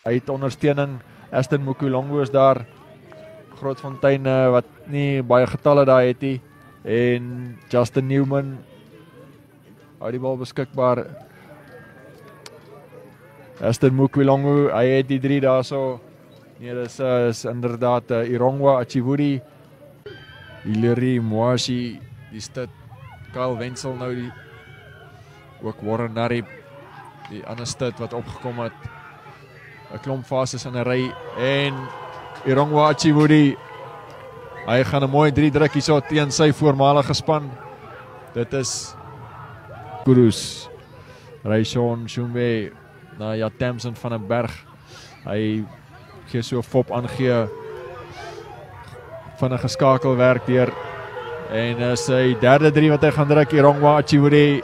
uit ondersteuning. Aston Mukulongo is daar. Grootfontein wat nie baie getalle daar het nie. En Justin Newman hou die bal beskikbaar. Aston Mukulongo, hy het die 3 daar so. Nee, dis is inderdaad Irongwa Achiburi, Hilary Mwashi, die stit, Kyle Wenzel nou die, ook Warren Narib, die ander stit wat opgekom het. 'n klomp fases in 'n ry en Irongwa Achiburi, hy gaan 'n mooi 3 druk hierso teen sy voormalige span. Dit is Kurus, Rayshon Shumbe, na Jatamson van 'n berg. Hy gee so 'n fop aangee, vinnige skakelwerk deur en sy derde 3 wat hy gaan druk. Irongwa Achiburi